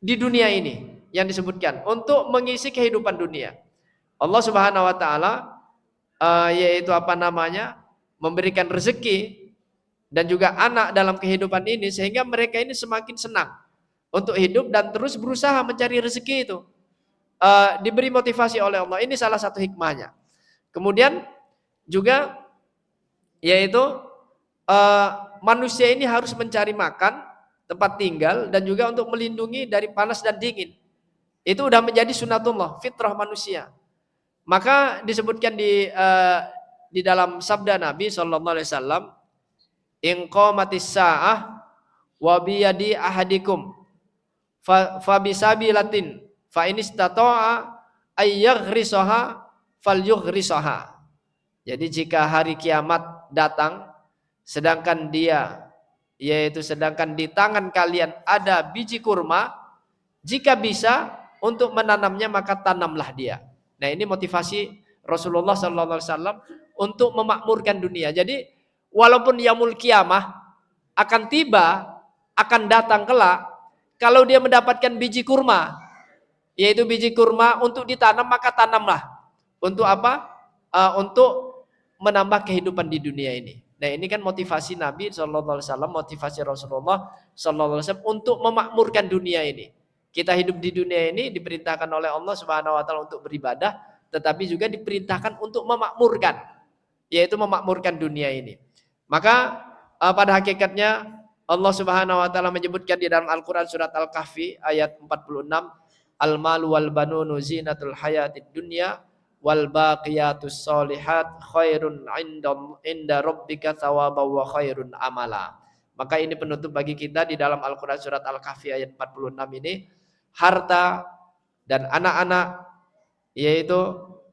di dunia ini yang disebutkan, untuk mengisi kehidupan dunia. Allah Subhanahu wa taala yaitu memberikan rezeki dan juga anak dalam kehidupan ini, sehingga mereka ini semakin senang untuk hidup dan terus berusaha mencari rezeki itu. Diberi motivasi oleh Allah. Ini salah satu hikmahnya. Kemudian juga yaitu manusia ini harus mencari makan, tempat tinggal, dan juga untuk melindungi dari panas dan dingin. Itu udah menjadi sunatullah, fitrah manusia. Maka disebutkan di dalam sabda Nabi sallallahu alaihi wasallam, in qamatis sa'ah wa biyadi ahadikum fa bisabilatin fa in istata'a ay yaghrisaha falyughrisaha. Jadi jika hari kiamat datang sedangkan di tangan kalian ada biji kurma, jika bisa untuk menanamnya maka tanamlah dia. Nah, ini motivasi Rasulullah sallallahu alaihi wasallam untuk memakmurkan dunia. Jadi walaupun yaumul kiamah akan tiba, akan datang kelak, kalau dia mendapatkan biji kurma, yaitu biji kurma untuk ditanam, maka tanamlah. Untuk apa? Untuk menambah kehidupan di dunia ini. Nah, ini kan motivasi Nabi sallallahu alaihi wasallam, motivasi Rasulullah sallallahu alaihi wasallam untuk memakmurkan dunia ini. Kita hidup di dunia ini diperintahkan oleh Allah Subhanahu wa taala untuk beribadah, tetapi juga diperintahkan untuk memakmurkan, yaitu memakmurkan dunia ini. Maka pada hakikatnya Allah Subhanahu wa taala menyebutkan di dalam Al-Qur'an surat Al-Kahfi ayat 46, al-malu wal banunu zinatul hayatid dunya wal baqiyatus sholihat khairun inda rabbika thawaban wa khairun amala. Maka ini penutup bagi kita di dalam Al-Qur'an surat Al-Kahfi ayat 46 ini, harta dan anak-anak yaitu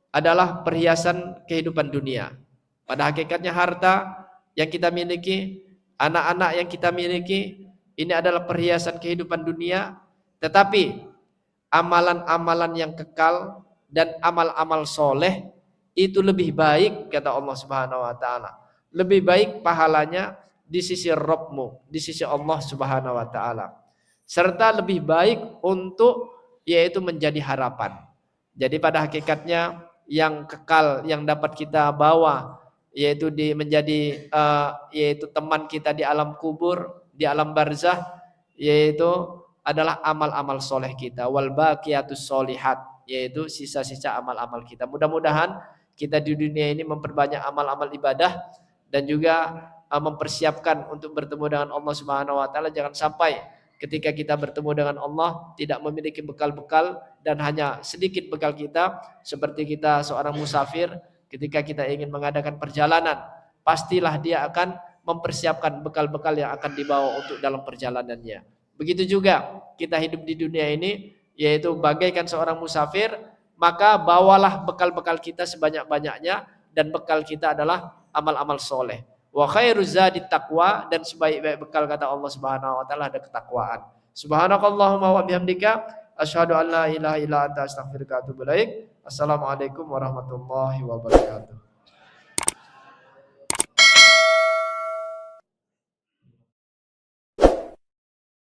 adalah perhiasan kehidupan dunia. Pada hakikatnya harta yang kita miliki, anak-anak yang kita miliki, ini adalah perhiasan kehidupan dunia. Tetapi amalan-amalan yang kekal dan amal-amal soleh itu lebih baik, kata Allah Subhanahu wa taala. Lebih baik pahalanya di sisi Rabbmu, di sisi Allah Subhanahu wa taala. Serta lebih baik untuk yaitu menjadi harapan. Jadi pada hakikatnya yang kekal yang dapat kita bawa yaitu menjadi yaitu teman kita di alam kubur, di alam barzah, yaitu adalah amal-amal soleh kita, wal baqiyatus sholihat, yaitu sisa-sisa amal-amal kita. Mudah-mudahan kita di dunia ini memperbanyak amal-amal ibadah dan juga mempersiapkan untuk bertemu dengan Allah Subhanahu wa taala. Jangan sampai ketika kita bertemu dengan Allah tidak memiliki bekal-bekal dan hanya sedikit bekal kita, seperti kita seorang musafir ketika kita ingin mengadakan perjalanan, pastilah dia akan mempersiapkan bekal-bekal yang akan dibawa untuk dalam perjalanannya. Begitu juga kita hidup di dunia ini, yaitu bagaikan seorang musafir, maka bawalah bekal-bekal kita sebanyak-banyaknya, dan bekal kita adalah amal-amal soleh. Wa khairuz zadit taqwa, dan sebaik-baik bekal, kata Allah Subhanahu wa taala, ada ketakwaan. Subhanakallahumma wa bihamdika asyhadu an la ilaha illa anta astaghfiruka wa atubu ilaik. Assalamualaikum warahmatullahi wabarakatuh.